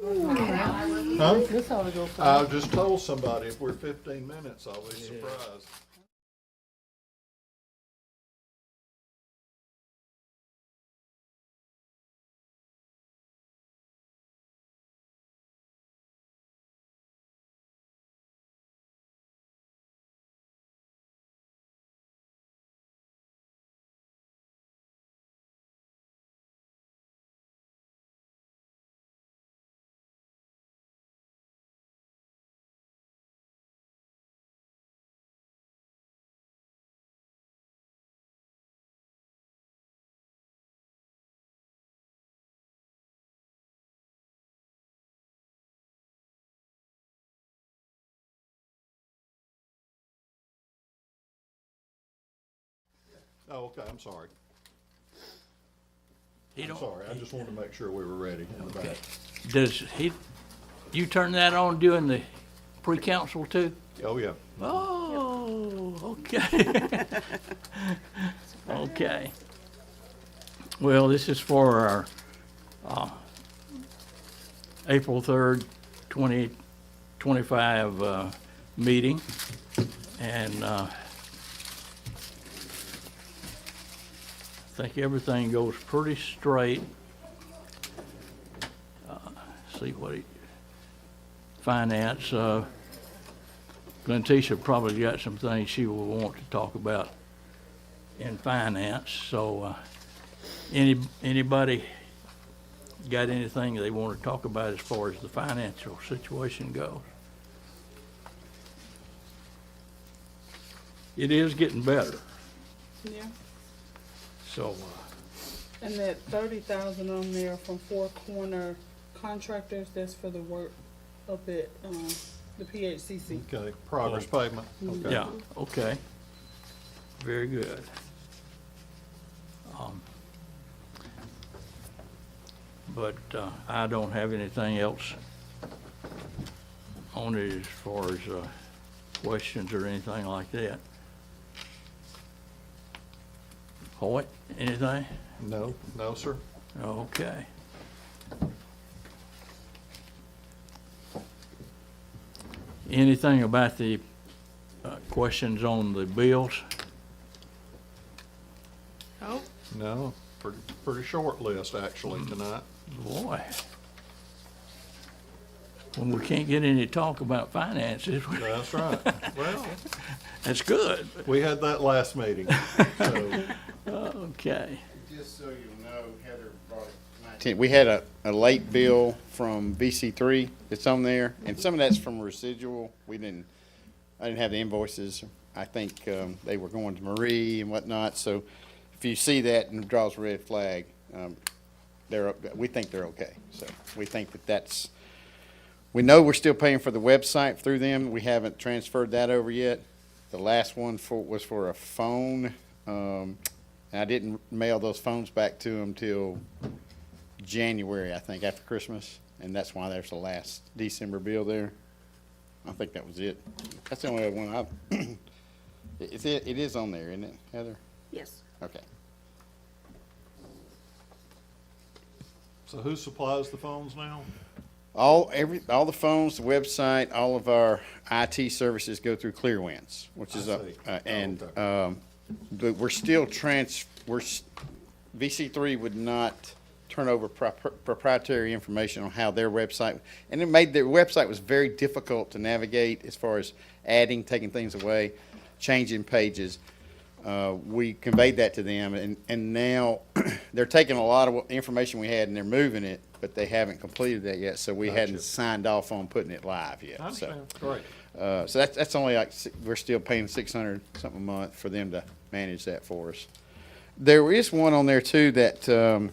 Huh? This ought to go fast. I just told somebody if we're 15 minutes, I'll be surprised. Oh, okay, I'm sorry. I'm sorry, I just wanted to make sure we were ready in the back. Does you turn that on during the pre-council too? Oh, yeah. Oh, okay. Okay. Well, this is for our April 3rd, 2025 meeting. And I think everything goes pretty straight. See what finance. Glentisha probably got some things she will want to talk about in finance. So anybody got anything they want to talk about as far as the financial situation goes? It is getting better. Yeah. So And that 30,000 on there from Four Corner Contractors, that's for the work up at, the PHCC. Okay, progress payment. Okay. yeah, okay. Very good. But I don't have anything else on it as far as questions or anything like that. Hoyt, anything? No, no, sir. Okay. Anything about the questions on the bills? Oh, No, pretty short list actually tonight. Boy. When we can't get any talk about finances, That's right. Well, that's good. we had that last meeting, so. Okay. Just so you know, Heather brought it. We had a late bill from VC3 that's on there, and some of that's from residual. I didn't have the invoices. I think they were going to Marie and whatnot. So if you see that and it draws a red flag, we think they're okay. So we think that we know we're still paying for the website through them. We haven't transferred that over yet. The last one was for a phone. I didn't mail those phones back to them till January, I think, after Christmas, and that's why there's the last December bill there. I think that was it. That's the only other one it is on there, isn't it, Heather? Yes. Okay. So who supplies the phones now? All the phones, the website, all of our IT services go through Clearwinds, which is I see. Okay. but we're still VC3 would not turn over proprietary information on how their website, and it made their website was very difficult to navigate as far as adding, taking things away, changing pages. We conveyed that to them, and now they're taking a lot of information we had and they're moving it, but they haven't completed that yet, so we Gotcha. hadn't signed off on putting it live yet. I understand. Great. So that's only like, we're still paying $600 something a month for them to manage that for us. There is one on there too that,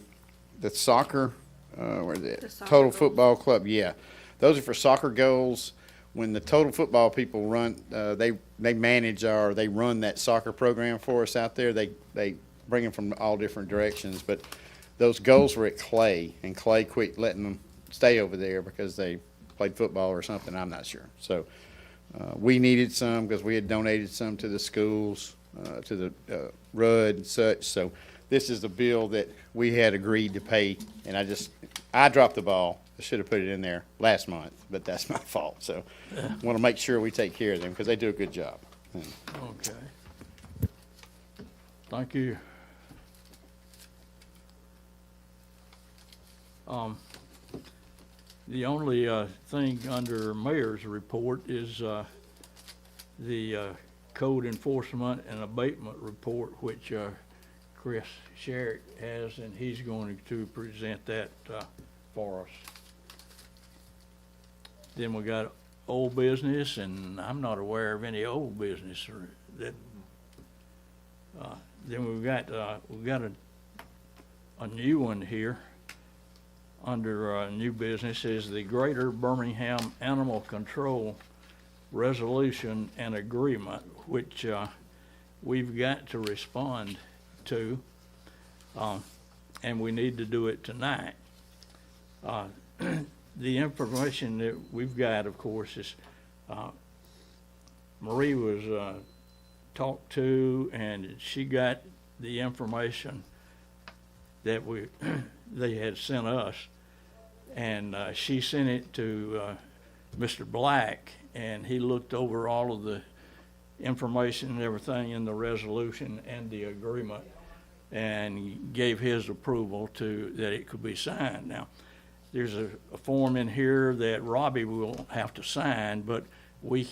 soccer, where is it? The soccer Total goals. Football Club, yeah. Those are for soccer goals. When the Total Football people run, they manage they run that soccer program for us out there. They bring them from all different directions, but those goals were at Clay, and Clay quit letting them stay over there because they played football or something, I'm not sure. So we needed some because we had donated some to the schools, to the RUD and such. So this is the bill that we had agreed to pay, and I dropped the ball. I should have put it in there last month, but that's my fault. So want to make sure we take care of them because they do a good job. And Okay. Thank you. The only thing under mayor's report is the code enforcement and abatement report, which Chris Sherrick has, and he's going to present that for us. Then we got old business, and I'm not aware of any old business that. Then we've got a new one here under new business is the Greater Birmingham Animal Control Resolution and Agreement, which we've got to respond to, and we need to do it tonight. The information that we've got, of course, is Marie was talked to, and she got the information that they had sent us, and she sent it to Mr. Black, and he looked over all of the information and everything in the resolution and the agreement, and gave his approval to that it could be signed. Now, there's a form in here that Robbie will have to sign, but we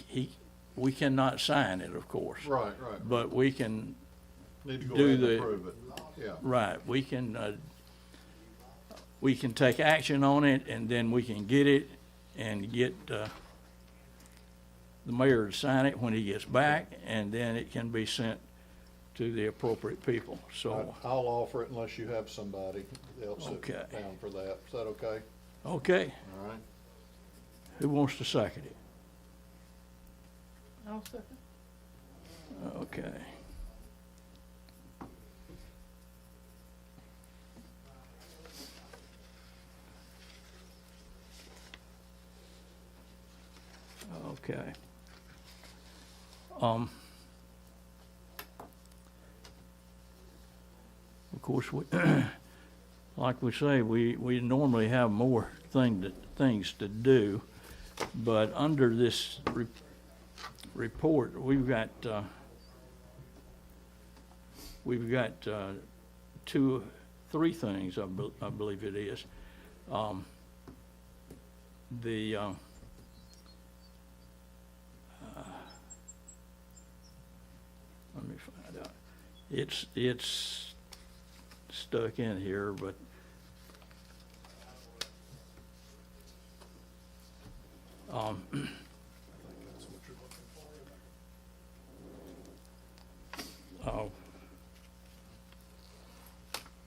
cannot sign it, of course. Right. But we can, Need to go do ahead and the- approve it. Yeah. right, we can take action on it, and then we can get it and get the mayor to sign it when he gets back, and then it can be sent to the appropriate people. So, I'll offer it unless you have somebody else Okay. that's down for that. Is that okay? okay, All right. who wants to second it? I'll second. Okay. Okay. Of course, like we say, we normally have more things to do, but under this report, we've got three things, I believe it is. Let me find out. It's stuck in here, but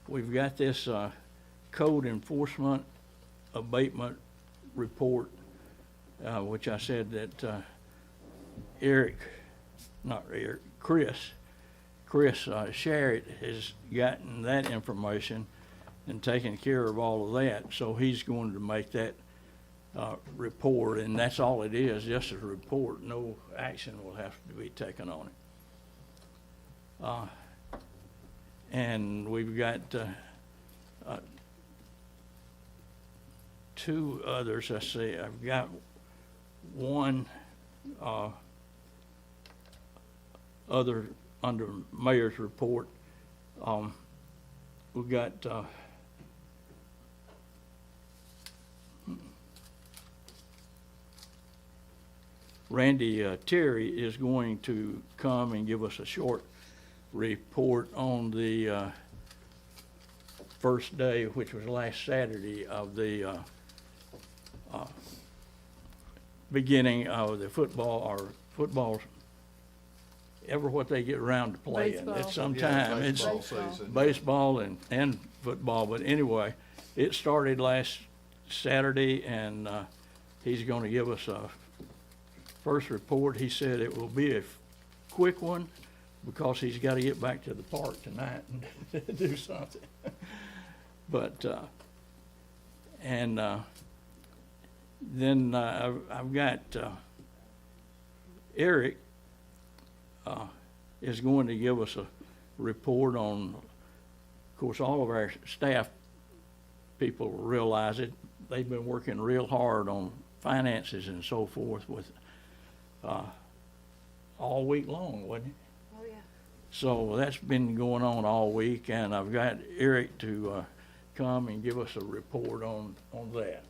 we've got this code enforcement abatement report, which I said that Chris Sherritt has gotten that information and taken care of all of that, so he's going to make that report, and that's all it is, just a report. No action will have to be taken on it. And we've got two others. I see. I've got one other under mayor's report. We've got Randy Terry is going to come and give us a short report on the first day, which was last Saturday, of the beginning of the football ever what they get around to playing. Baseball. It's sometime, it's Baseball season. baseball and football, but anyway, it started last Saturday, and he's gonna give us a first report. He said it will be a quick one, because he's gotta get back to the park tonight and do something. But, then I've got Eric is going to give us a report on, of course, all of our staff people realize it, they've been working real hard on finances and so forth with, all week long, wasn't it? Oh, yeah. So that's been going on all week, and I've got Eric to come and give us a report on that.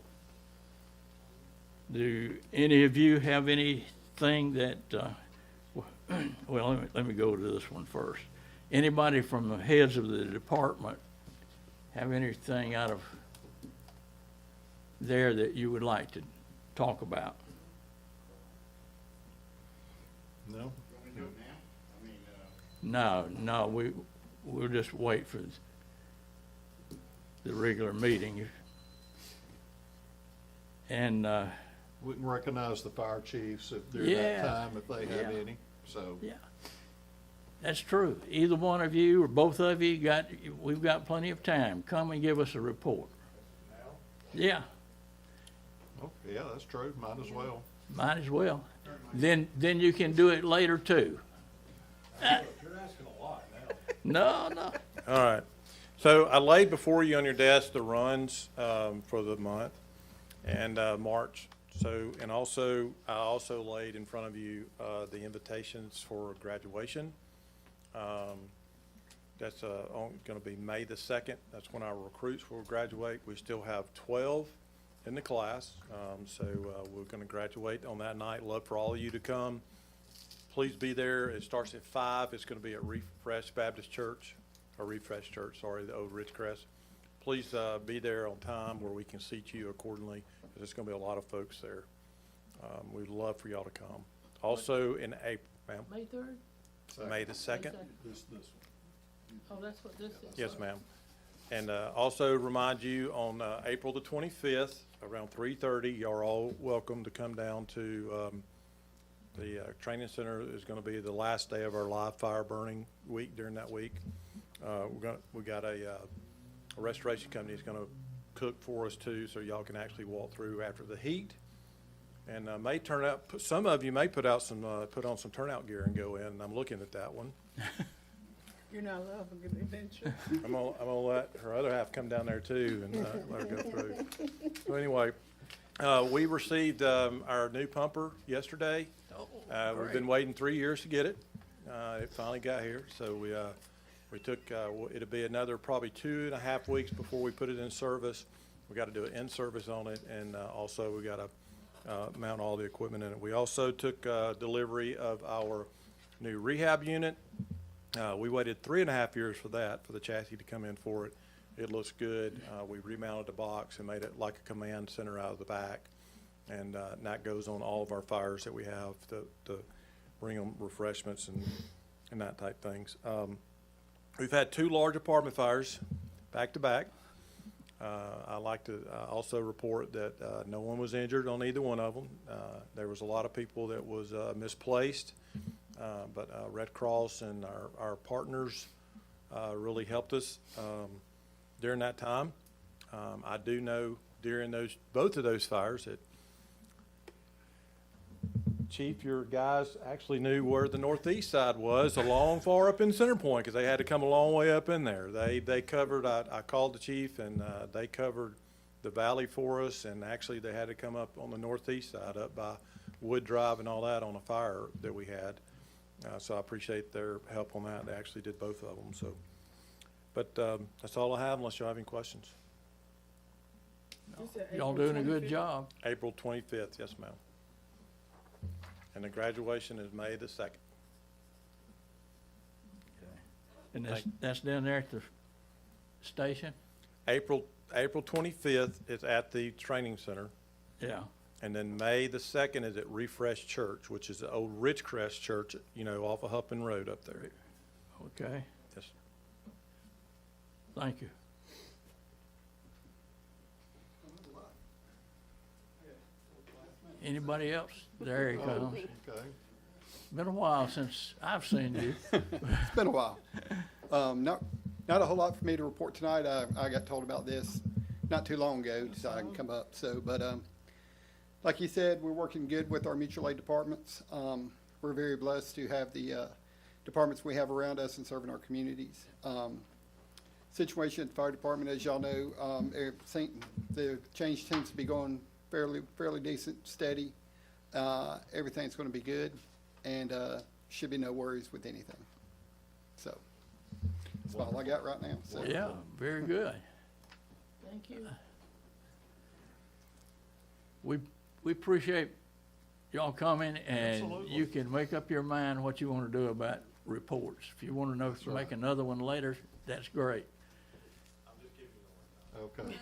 Do any of you have anything that, well, let me go to this one first. Anybody from the heads of the department have anything out of there that you would like to talk about? No? No, we'll just wait for the regular meeting. And, We can recognize the fire chiefs if during Yeah. that time, if they have Yeah. any, so. yeah, that's true. Either one of you or both of you we've got plenty of time. Come and give us a report. Yeah, Oh, yeah, that's true, might as well. might as well. Then you can do it later too. You're asking a lot now. No. All right. So I laid before you on your desk the runs for the month and March. So, and also, I also laid in front of you the invitations for graduation. That's going to be May the 2nd. That's when our recruits will graduate. We still have 12 in the class. So we're going to graduate on that night. Love for all of you to come. Please be there. It starts at 5. It's going to be at Refresh Baptist Church, or Refresh Church, sorry, the old Ridgecrest. Please be there on time where we can seat you accordingly, because there's going to be a lot of folks there. We'd love for y'all to come. Also in April, ma'am, May 3rd? May the 2nd. This one. Oh, that's what this is? Yes, ma'am. And also remind you on April the 25th, around 3:30, y'all are all welcome to come down to the training center. Is going to be the last day of our live fire burning week. During that week, we got a restoration company is going to cook for us too, so y'all can actually walk through after the heat. And may turn out, some of you may put on some turnout gear and go in. And I'm looking at that one. You're not allowed to get adventure. I'm gonna let her other half come down there too and let her go through. So anyway, we received our new pumper yesterday. We've been waiting 3 years to get it. It finally got here, so we took it'll be another probably 2.5 weeks before we put it in service. We got to do an in-service on it, and also we got to mount all the equipment in it. We also took delivery of our new rehab unit. We waited 3.5 years for that, for the chassis to come in for it. It looks good. We remounted the box and made it like a command center out of the back. And that goes on all of our fires that we have to bring them refreshments and that type things. We've had 2 large apartment fires back to back. I like to also report that no one was injured on either one of them. There was a lot of people that was misplaced. But Red Cross and our partners really helped us during that time. I do know during both of those fires that, Chief, your guys actually knew where the northeast side was, a long far up in Center Point, because they had to come a long way up in there. They covered, I called the chief, and they covered the valley for us, and actually they had to come up on the northeast side up by Wood Drive and all that on a fire that we had. So I appreciate their help on that. They actually did both of them. So, but that's all I have, unless you have any questions. You said Y'all April doing a good 25th? job. April 25th, yes, ma'am. And the graduation is May the 2nd. And that's down there at the station? April 25th is at the training center. Yeah. And then May the 2nd is at Refresh Church, which is the old Ridgecrest Church, off of Huppin Road up there. Okay, Yes. thank you. Anybody else? There he comes. Okay. Been a while since I've seen you. It's been a while. Not a whole lot for me to report tonight. I got told about this not too long ago, so I can come up. But like you said, we're working good with our mutual aid departments. We're very blessed to have the departments we have around us and serving our communities. situation at the fire department. As y'all know, the change seems to be going fairly decent, steady. Everything's gonna be good, and, should be no worries with anything. So, that's all I got right now, so. Yeah, very good. Thank you. We appreciate y'all coming, and Absolutely. you can make up your mind what you want to do about reports. If you want to know, right. make another one later, that's great. Okay.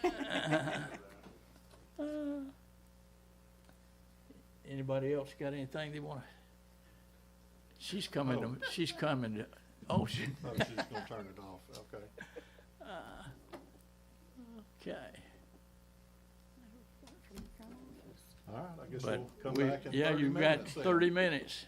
Anybody else got anything they want to? She's coming to, she's coming to, oh, she, Oh, she's gonna turn it off, okay. okay. All right, I guess But we'll come we, back in 30 yeah, minutes. you've got then. 30 minutes.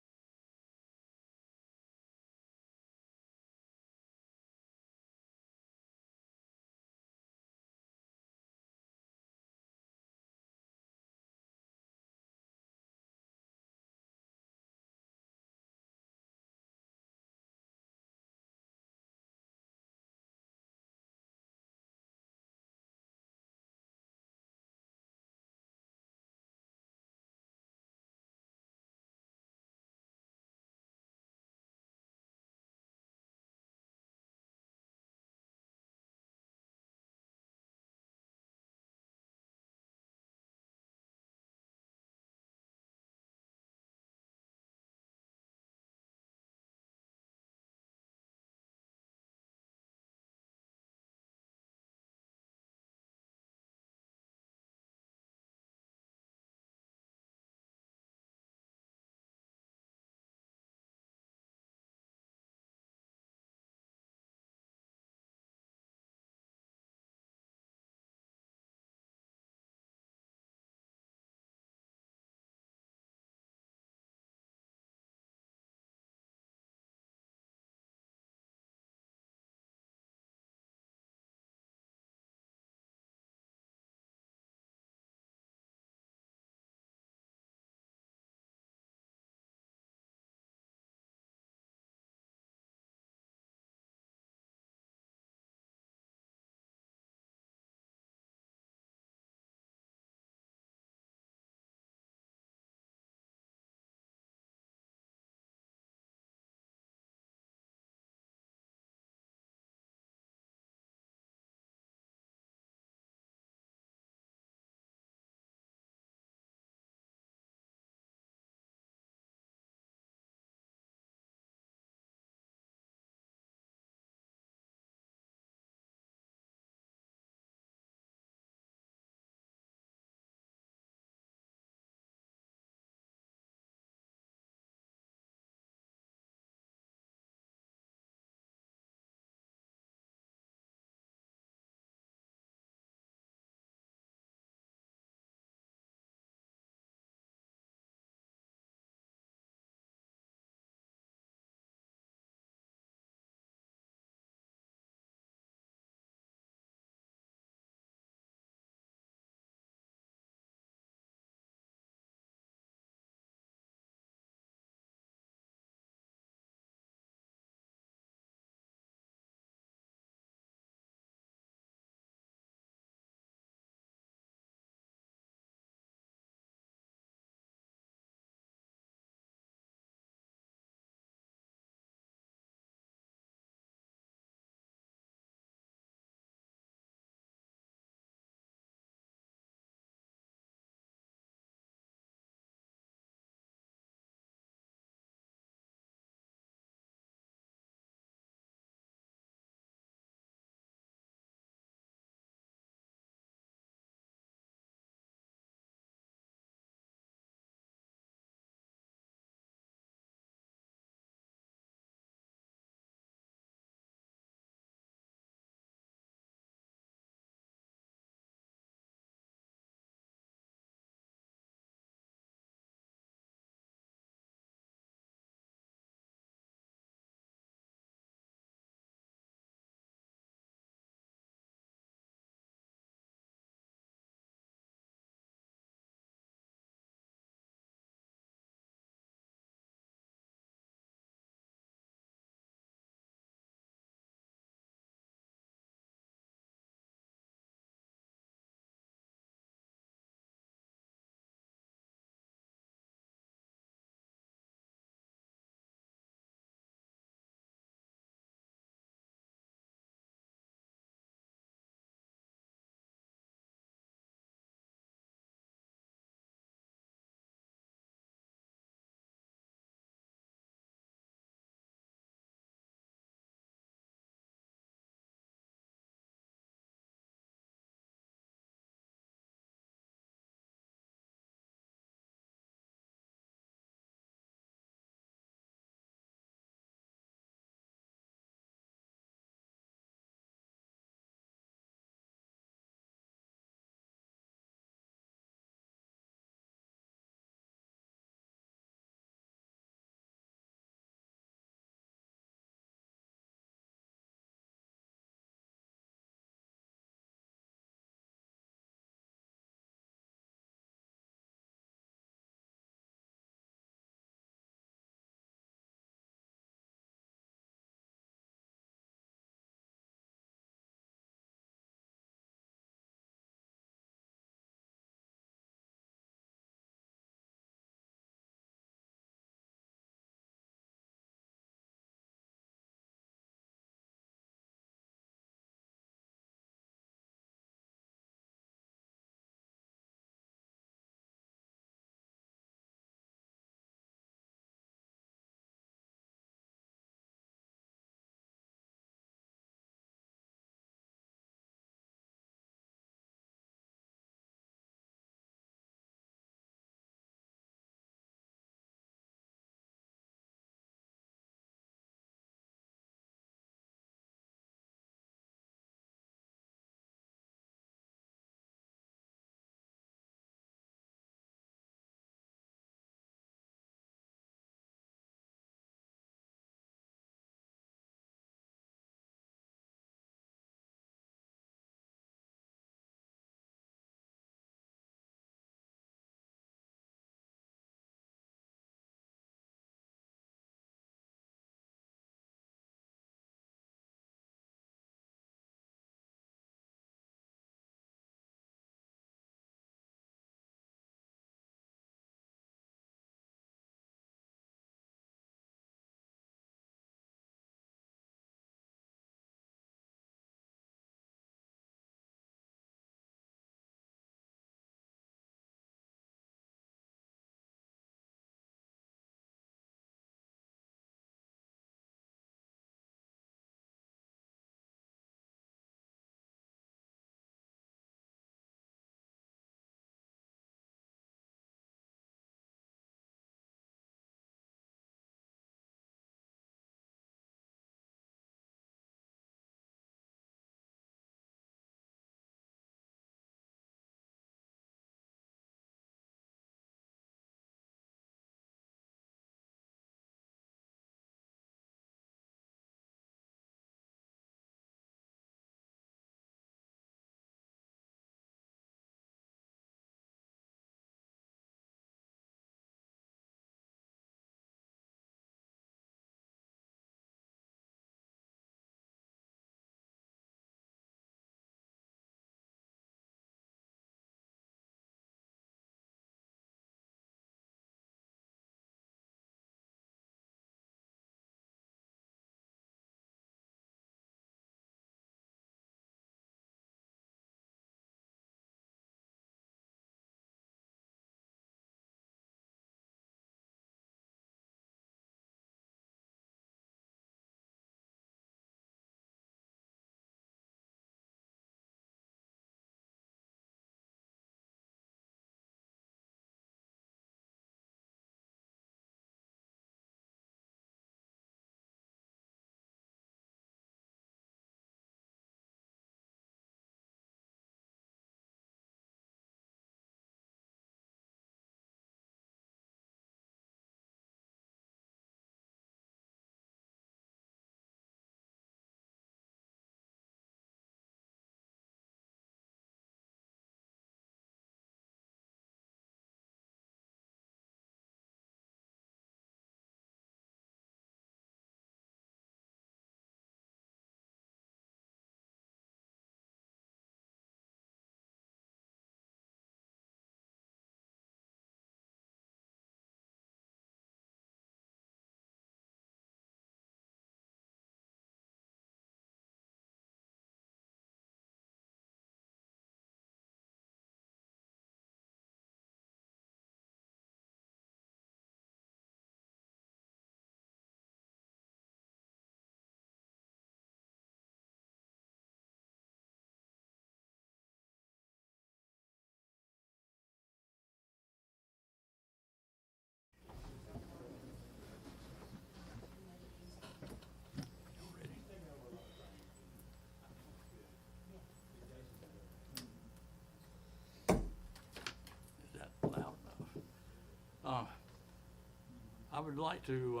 I would like to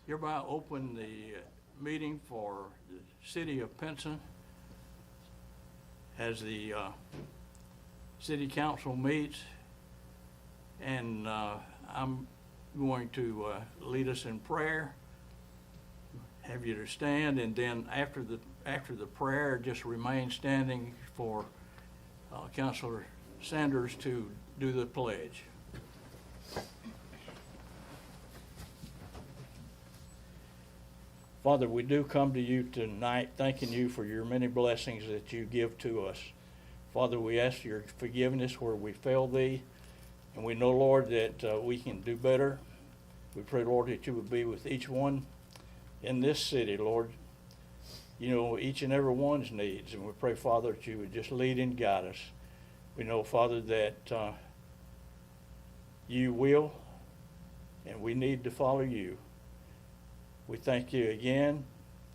hereby open the meeting for the city of Pinson as the city council meets. And I'm going to lead us in prayer, have you to stand, and then after the prayer, just remain standing for Councilor Sanders to do the pledge. Father, we do come to you tonight thanking you for your many blessings that you give to us. Father, we ask your forgiveness where we fail thee, and we know, Lord, that we can do better. We pray, Lord, that you would be with each one in this city, Lord. You know each and every one's needs, and we pray, Father, that you would just lead and guide us. We know, Father, that you will, and we need to follow you. We thank you again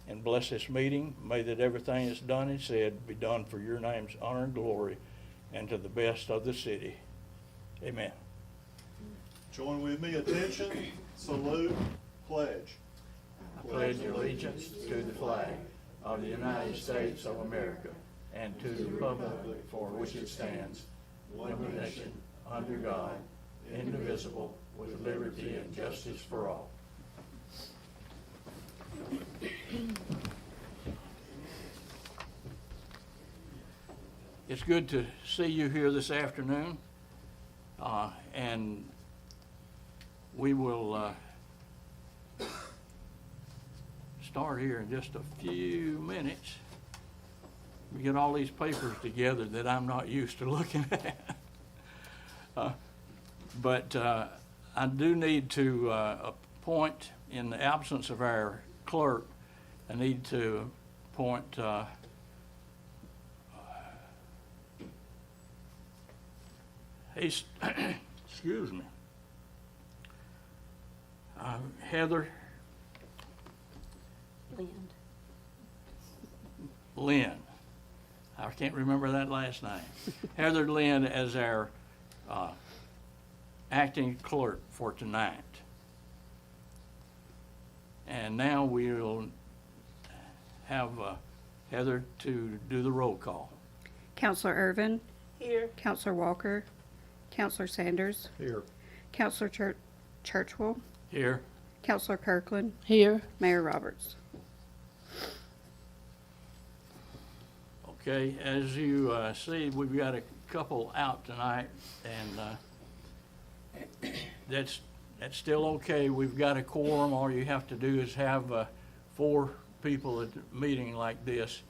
and bless this meeting. May that everything that's done and said be done for your name's honor and glory and to the best of the city. Amen. Join with me, attention, salute, pledge. I pledge allegiance to the flag of the United States of America and to the republic for which it stands, one nation, under God, indivisible, with liberty and justice for all. It's good to see you here this afternoon, and we will start here in just a few minutes. We get all these papers together that I'm not used to looking at. But I do need to appoint, in the absence of our clerk, I need to appoint excuse me, Heather Lynn. I can't remember that last name. Heather Lynn as our acting clerk for tonight. And now we'll have Heather to do the roll call. Counselor Irvin, Here. Counselor Walker, Counselor Sanders, Here. Counselor Churchwell, Here. Counselor Kirkland, Here. Mayor Roberts. Okay, as you see, we've got a couple out tonight, and that's still okay. We've got a quorum. All you have to do is have 4 people at a meeting like this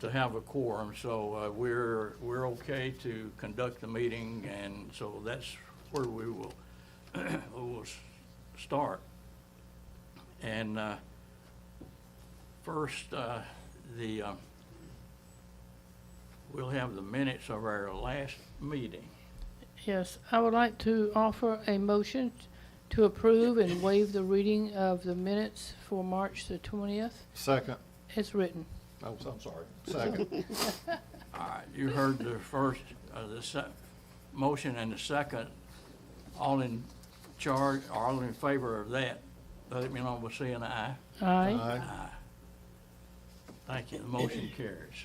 to have a quorum. So we're okay to conduct the meeting, and so that's where we will we'll start. And first, we'll have the minutes of our last meeting. Yes, I would like to offer a motion to approve and waive the reading of the minutes for March the 20th. Second. It's written. Oh, I'm sorry. Second. All right, you heard the first, motion and the second. All in charge, all in favor of that, let me know by saying aye. Aye. Aye. Thank you, the motion carries.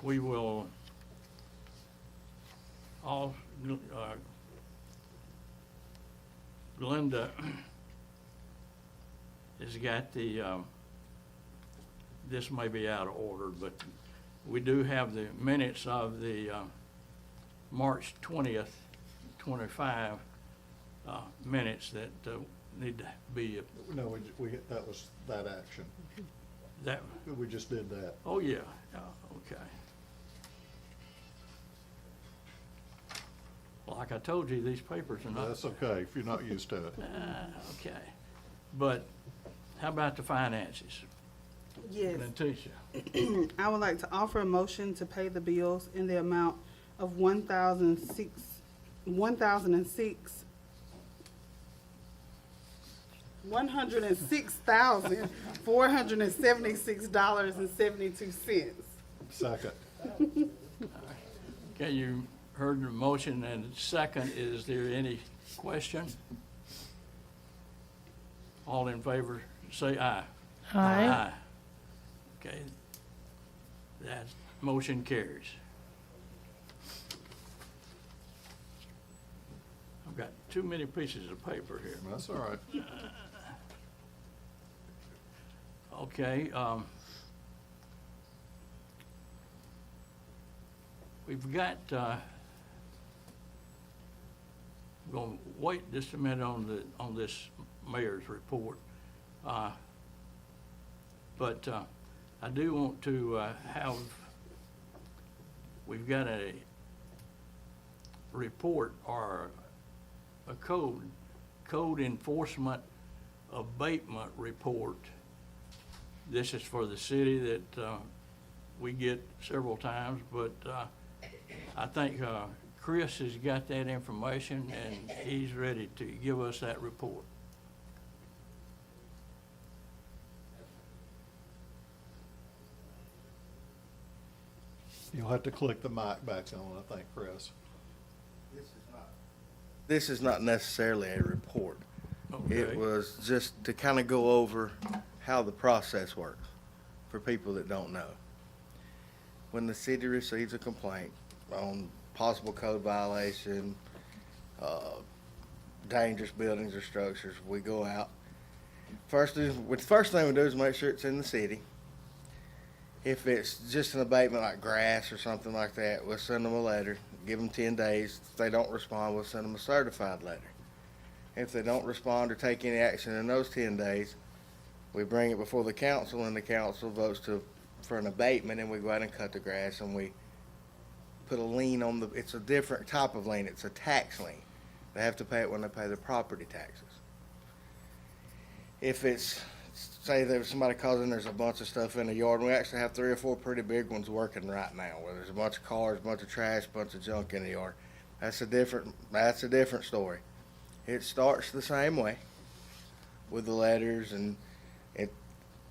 We will all, Glenda has got the, this may be out of order, but we do have the minutes of the March 20th, 25 minutes that need to be, No, that was that action. that, We just did that. oh, yeah, okay. Like I told you, these papers are not. That's okay if you're not used to it. Okay, but how about the finances? Yes. Letitia? I would like to offer a motion to pay the bills in the amount of $106,476.72. Second. Okay, you heard the motion and second. Is there any question? All in favor, say aye. Aye. Okay, that motion carries. I've got too many pieces of paper here. That's all right. Okay, we've got, we're gonna wait just a minute on this mayor's report. But I do want to have, we've got a report or a code enforcement abatement report. This is for the city that we get several times, but I think Chris has got that information and he's ready to give us that report. You'll have to click the mic back on, I think, Chris. This is not necessarily a report. Okay. It was just to kind of go over how the process works for people that don't know. When the city receives a complaint on possible code violation, dangerous buildings or structures, we go out. The first thing we do is make sure it's in the city. If it's just an abatement like grass or something like that, we'll send them a letter, give them 10 days. If they don't respond, we'll send them a certified letter. If they don't respond or take any action in those 10 days, we bring it before the council and the council votes for an abatement, and we go out and cut the grass and we put a lien on it's a different type of lien. It's a tax lien. They have to pay it when they pay their property taxes. If it's, say there's somebody causing there's a bunch of stuff in the yard, and we actually have 3 or 4 pretty big ones working right now, where there's a bunch of cars, a bunch of trash, a bunch of junk in the yard. That's a different story. It starts the same way with the letters, and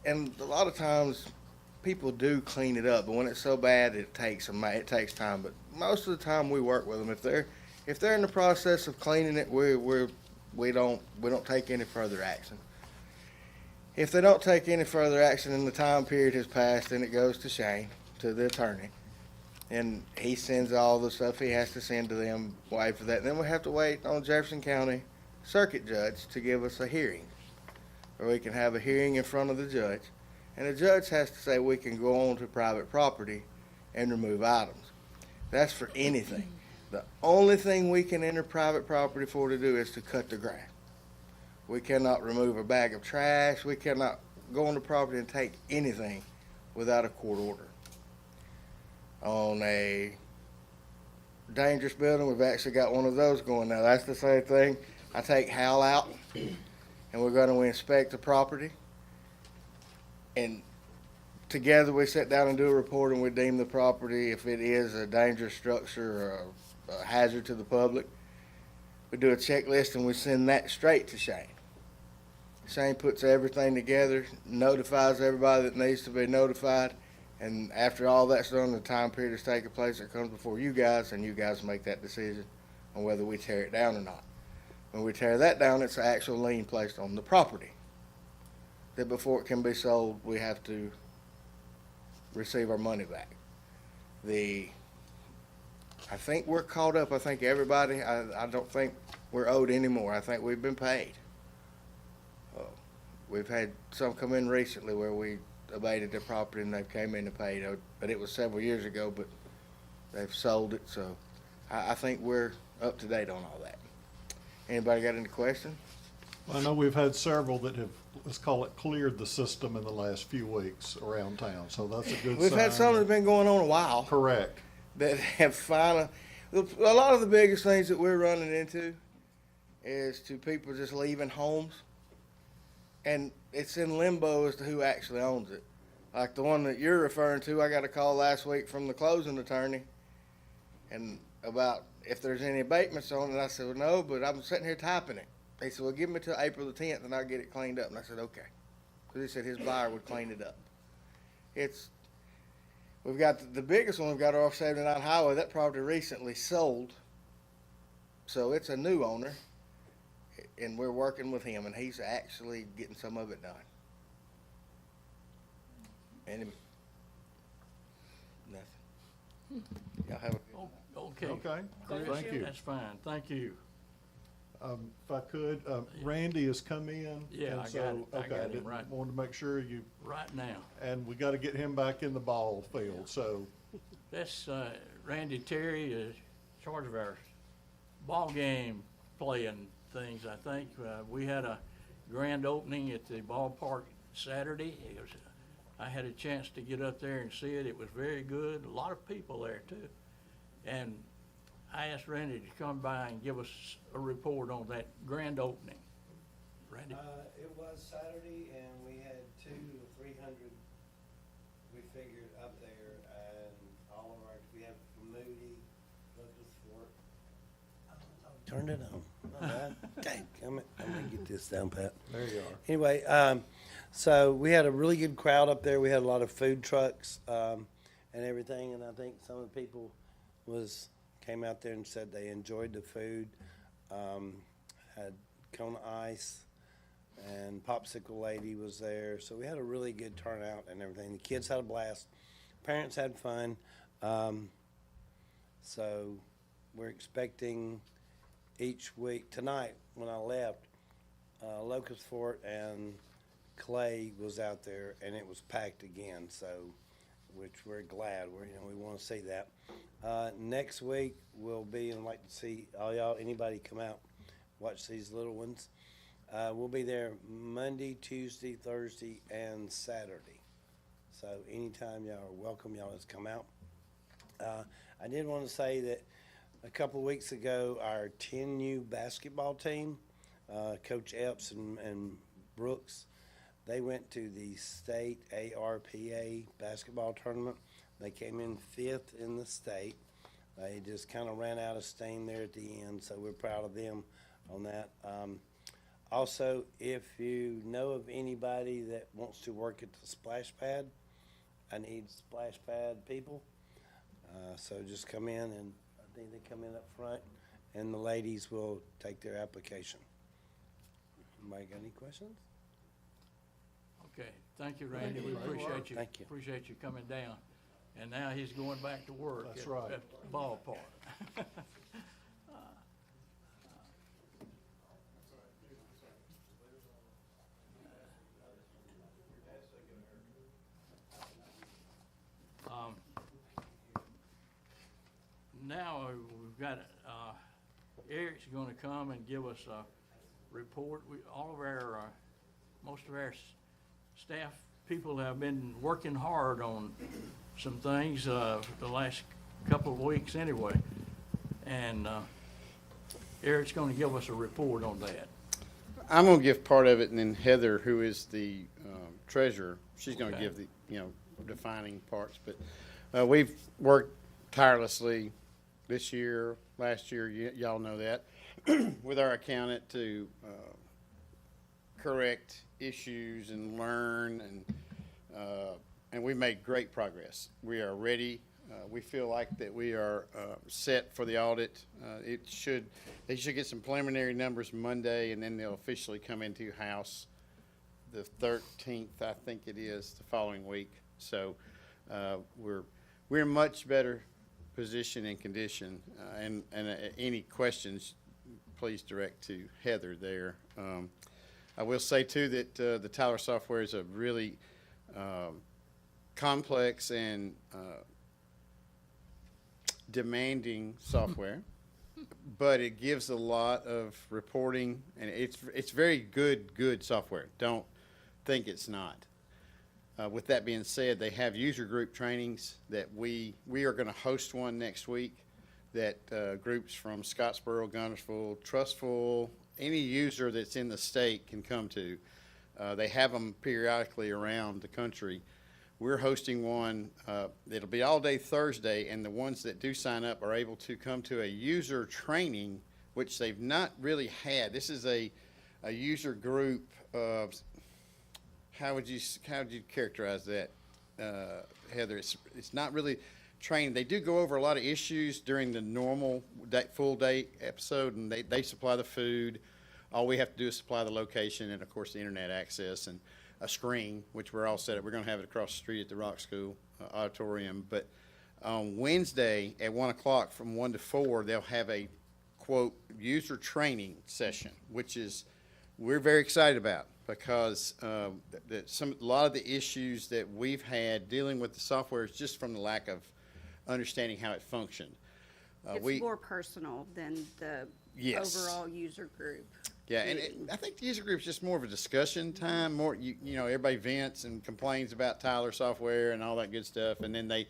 a lot of times people do clean it up, but when it's so bad, it takes time. But most of the time, we work with them. If they're in the process of cleaning it, we don't take any further action. If they don't take any further action and the time period has passed, then it goes to Shane, to the attorney, and he sends all the stuff he has to send to them, wait for that. And then we have to wait on Jefferson County Circuit Judge to give us a hearing, or we can have a hearing in front of the judge, and the judge has to say we can go on to private property and remove items. That's for anything. The only thing we can enter private property for to do is to cut the grass. We cannot remove a bag of trash. We cannot go on the property and take anything without a court order. On a dangerous building, we've actually got one of those going now. That's the same thing. I take Hal out, and we're going to inspect the property. And together we sit down and do a report, and we deem the property, if it is a dangerous structure or a hazard to the public, we do a checklist and we send that straight to Shane. Shane puts everything together, notifies everybody that needs to be notified, and after all that's done, the time period is taking place, it comes before you guys, and you guys make that decision on whether we tear it down or not. When we tear that down, it's an actual lien placed on the property. That before it can be sold, we have to receive our money back. I think we're caught up. I think everybody, I don't think we're owed anymore. I think we've been paid. We've had some come in recently where we abated their property and they came in and paid, but it was several years ago, but they've sold it, so I think we're up to date on all that. Anybody got any questions? I know we've had several that have, let's call it, cleared the system in the last few weeks around town, so that's a good sign. We've had some that's been going on a while. Correct. That have finally, a lot of the biggest things that we're running into is to people just leaving homes, and it's in limbo as to who actually owns it. Like the one that you're referring to, I got a call last week from the closing attorney, and about if there's any abatements on it. I said, well, no, but I'm sitting here typing it. He said, well, give me till April the 10th and I'll get it cleaned up. And I said, okay. Because he said his buyer would clean it up. We've got the biggest one, we've got off 79 Highway. That property recently sold. So it's a new owner. And we're working with him, and he's actually getting some of it done. And nothing. Y'all have a good Okay. Okay, thank you. That's fine, thank you. If I could, Randy has come in. Yeah, and I got so- it. I okay, got him didn't- right. Wanted to make sure you, Right now, and we gotta get him back in the ball field, so, that's Randy Terry is in charge of our ball game playing things, I think. We had a grand opening at the ballpark Saturday. I had a chance to get up there and see it. It was very good. A lot of people there too. And I asked Randy to come by and give us a report on that grand opening. Randy? It was Saturday, and we had 200 to 300, we figured, up there, and all of our, we have Moody, Lucas Fort. Turned it on. All right. Dang, I'm gonna get this down, Pat. there you are. Anyway, so we had a really good crowd up there. We had a lot of food trucks, and everything, and I think some of the people came out there and said they enjoyed the food. Had Kona Ice, and Popsicle Lady was there, so we had a really good turnout and everything. The kids had a blast, parents had fun, so we're expecting each week. Tonight, when I left, Locust Fort and Clay was out there, and it was packed again, so, which we're glad, we want to see that. Next week, we'll be, and I'd like to see all y'all, anybody come out, watch these little ones. We'll be there Monday, Tuesday, Thursday, and Saturday. So anytime y'all are welcome, y'all just come out. I did want to say that a couple of weeks ago, our 10U basketball team, Coach Epps and Brooks, they went to the state ARPA basketball tournament. They came in 5th in the state. They just kind of ran out of steam there at the end, so we're proud of them on that. Also, if you know of anybody that wants to work at the splash pad, I need splash pad people. So just come in, and I think they come in up front, and the ladies will take their application. Anybody got any questions? Okay, thank you, Randy. We appreciate you. Thank you. Appreciate you coming down. And now he's going back to work. That's at right. the ballpark. Now we've got, Eric's gonna come and give us a report. All of our, most of our staff people have been working hard on some things, the last couple of weeks anyway. And, Eric's gonna give us a report on that. I'm gonna give part of it, and then Heather, who is the treasurer, she's gonna Okay. give the, defining parts. But we've worked tirelessly this year, last year, y'all know that, with our accountant to correct issues and learn, and we made great progress. We are ready. We feel like that we are set for the audit. They should get some preliminary numbers Monday, and then they'll officially come into house the 13th, I think it is, the following week. So we're in much better position and condition. And any questions, please direct to Heather there. I will say too that the Tyler software is a really complex and demanding software, but it gives a lot of reporting, and it's very good software. Don't think it's not. With that being said, they have user group trainings that we are going to host one next week that groups from Scottsboro, Gunnersville, Trustful, any user that's in the state can come to. They have them periodically around the country. We're hosting one that'll be all day Thursday, and the ones that do sign up are able to come to a user training, which they've not really had. This is a user group of, how would you characterize that? Heather, it's not really training. They do go over a lot of issues during the normal full day episode, and they supply the food. All we have to do is supply the location and, of course, the internet access and a screen, which we're all set up. We're going to have it across the street at the Rock School auditorium. But on Wednesday at 1 o'clock from 1 to 4, they'll have a, quote, user training session, which is we're very excited about because a lot of the issues that we've had dealing with the software is just from the lack of understanding how it functioned. It's more personal than the Yes. overall user group. Yeah, and meeting. I think the user group's just more of a discussion time. More, you know, everybody vents and complains about Tyler software and all that good stuff, and then they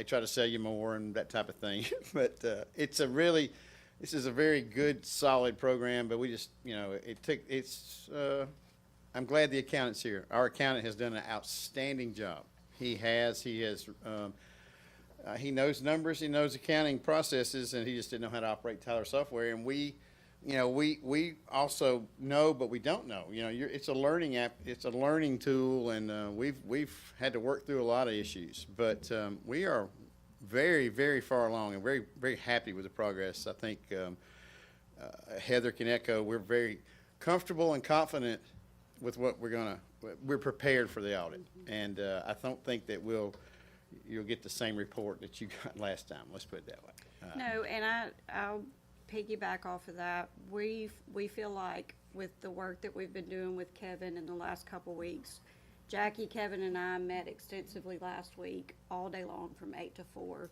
try to sell you more and that type of thing. But this is a very good, solid program. But we just, you know, I'm glad the accountant's here. Our accountant has done an outstanding job. He knows numbers, he knows accounting processes, and he just didn't know how to operate Tyler software. And we also know, but we don't know. You know, it's a learning app, it's a learning tool, and we've had to work through a lot of issues. But we are very, very far along and very, very happy with the progress. I think Heather can echo. We're very comfortable and confident with what we're prepared for the audit, and I don't think that you'll get the same report that you got last time. Let's put it that way. No, and I'll piggyback off of that. We feel like with the work that we've been doing with Kevin in the last couple weeks, Jackie, Kevin, and I met extensively last week, all day long from 8 to 4,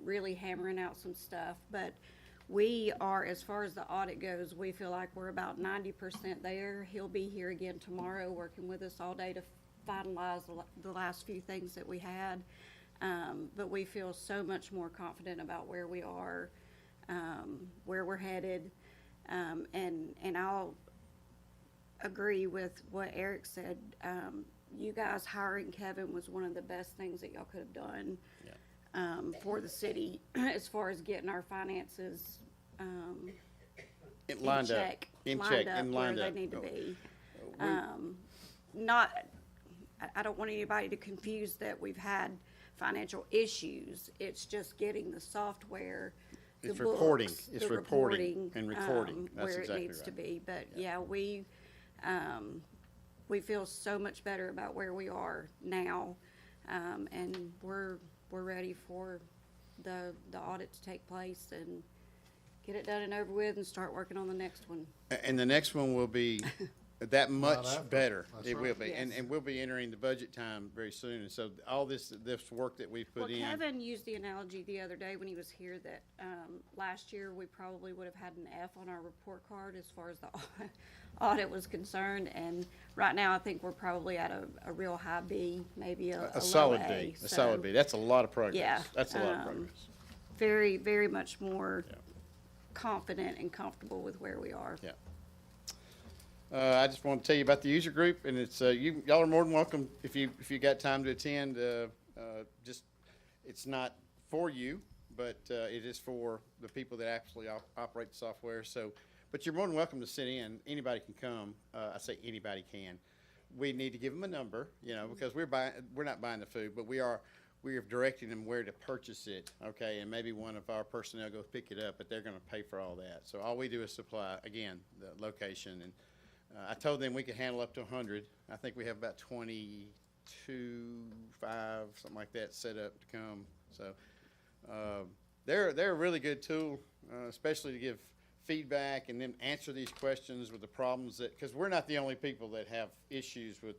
really hammering out some stuff. But we are, as far as the audit goes, we feel like we're about 90% there. He'll be here again tomorrow, working with us all day to finalize the last few things that we had. But we feel so much more confident about where we are, where we're headed. And I'll agree with what Eric said. You guys hiring Kevin was one of the best things that y'all could have done for the city as far as getting our finances Lined up. check, In lined check up and where lined they up. need to be. We- I don't want anybody to confuse that we've had financial issues. It's just getting the software, the It's reporting. books, It's the reporting and recording. That's where exactly it needs to right. be. But yeah, we feel so much better about where we are now, and we're ready for the audit to take place and get it done and over with and start working on the next one. And the next one will be that much after. better. That's It will right. be. Yes. And we'll be entering the budget time very soon. And so all this work that we've put Well, in. Kevin used the analogy the other day when he was here that last year we probably would have had an F on our report card as far as the audit was concerned. And right now I think we're probably at a real high B, maybe a low solid A. B. A solid B. That's a lot of progress. Yeah, That's a lot of progress. Very, very much more Yeah. confident and comfortable with where we are. Yeah. I just want to tell you about the user group, and it's y'all are more than welcome if you got time to attend. It's not for you, but it is for the people that actually operate the software. So, but you're more than welcome to sit in. Anybody can come. I say anybody can. We need to give them a number, you know, because we're not buying the food, but we are directing them where to purchase it, okay? And maybe one of our personnel goes pick it up, but they're going to pay for all that. So all we do is supply, again, the location. And I told them we could handle up to 100. I think we have about 22, 5, something like that set up to come. So they're a really good tool, especially to give feedback and then answer these questions with the problems that, because we're not the only people that have issues with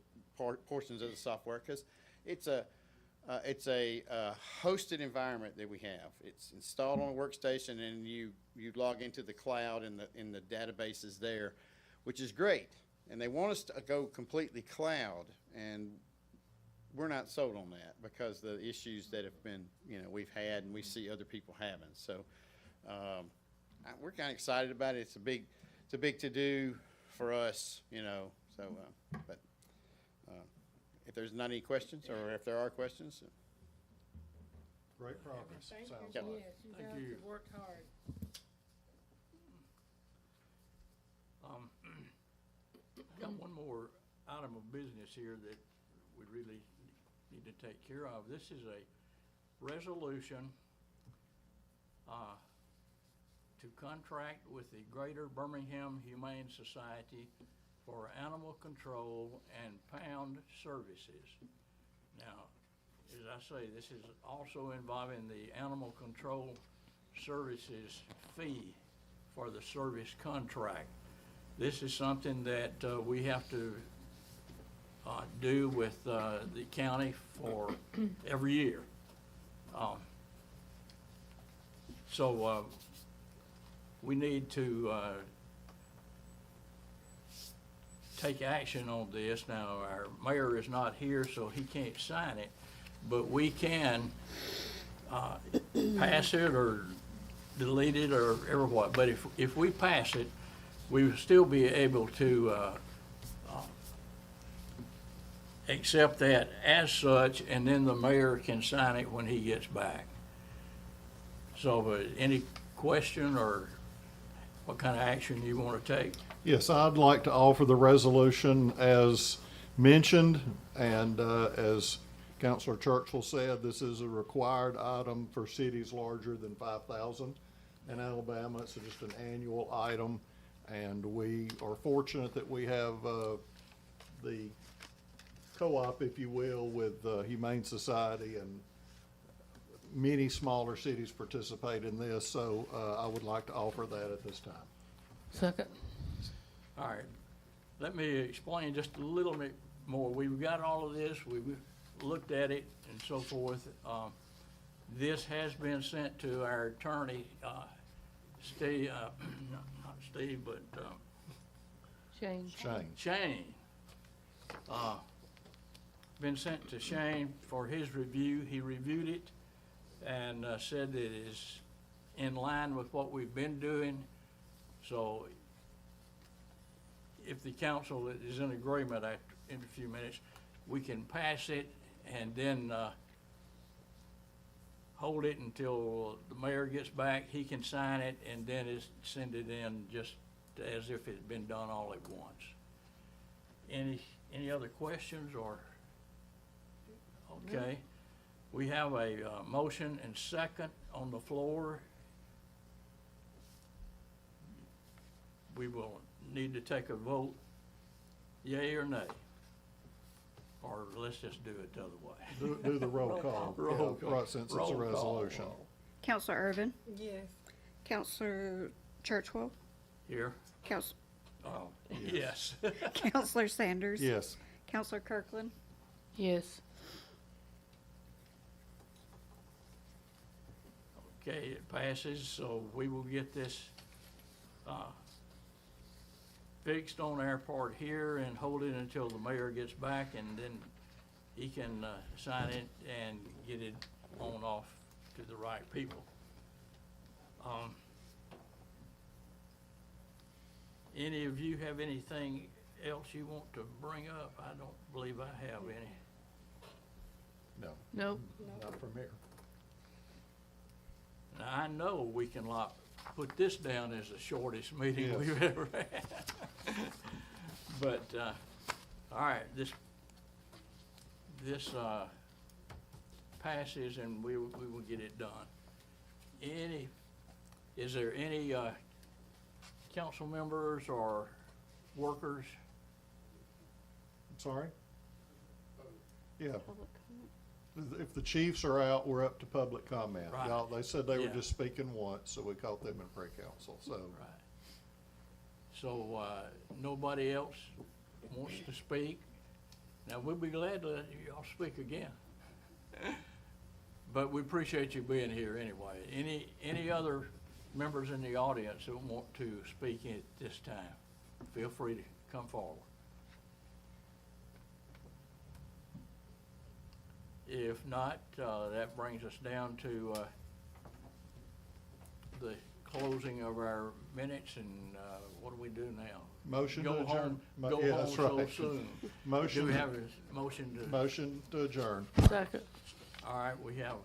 portions of the software, because it's a hosted environment that we have. It's installed on a workstation, and you log into the cloud and the databases there, which is great. And they want us to go completely cloud, and we're not sold on that because the issues that have been, we've had and we see other people having. So we're kind of excited about it. It's a big to-do for us, So, but if there's not any questions, or if there are questions. Great progress, sounds you. like. Yes, you Thank guys you. have worked hard. Got one more item of business here that we really need to take care of. This is a resolution to contract with the Greater Birmingham Humane Society for animal control and pound services. Now, as I say, this is also involving the animal control services fee for the service contract. This is something that we have to do with the county for every year. So we need to take action on this. Now, our mayor is not here, so he can't sign it, but we can pass it or delete it or ever what. But if we pass it, we will still be able to accept that as such, and then the mayor can sign it when he gets back. So any question or what kind of action you want to take? Yes, I'd like to offer the resolution as mentioned, and as Councilor Churchill said, this is a required item for cities larger than 5,000 in Alabama. It's just an annual item, and we are fortunate that we have the co-op, if you will, with Humane Society, and many smaller cities participate in this, so I would like to offer that at this time. Second. All right, let me explain just a little bit more. We've got all of this, we've looked at it and so forth. This has been sent to our attorney, Steve, not Steve, but Shane. Shane. Been sent to Shane for his review. He reviewed it and said that it is in line with what we've been doing. So if the council is in agreement in a few minutes, we can pass it and then hold it until the mayor gets back. He can sign it and then send it in just as if it had been done all at once. Any other questions or? Okay. We have a motion and second on the floor. We will need to take a vote, yea or nay. Or let's just do it the other way. Do the roll call. Roll Yeah, call. right, since it's Roll a call. resolution. Counselor Irvin, Yes. Counselor Churchwell, Here? Oh, yes. Counselor Sanders. Yes. Counselor Kirkland, Yes. Okay, it passes, so we will get this fixed on our part here and hold it until the mayor gets back, and then he can sign it and get it on off to the right people. Any of you have anything else you want to bring up? I don't believe I have any. No, Nope. not from here. Now, I know we can put this down as the shortest meeting Yes. we've ever had. But, all right, this passes and we will get it done. Is there any council members or workers? I'm sorry? Yeah. If the chiefs are out, we're up to public comment. Right. Y'all, they said they were Yeah. just speaking once, so we caught them in pre-council, so. Right. So, nobody else wants to speak? Now, we'll be glad to let y'all speak again. But we appreciate you being here anyway. Any other members in the audience that want to speak at this time, feel free to come forward. If not, that brings us down to the closing of our minutes, and what do we do now? Motion to Go adjourn. home, Mo- go yeah, home that's so right. soon. Motion. Do we have a motion to, Motion to adjourn. Second. all right, we have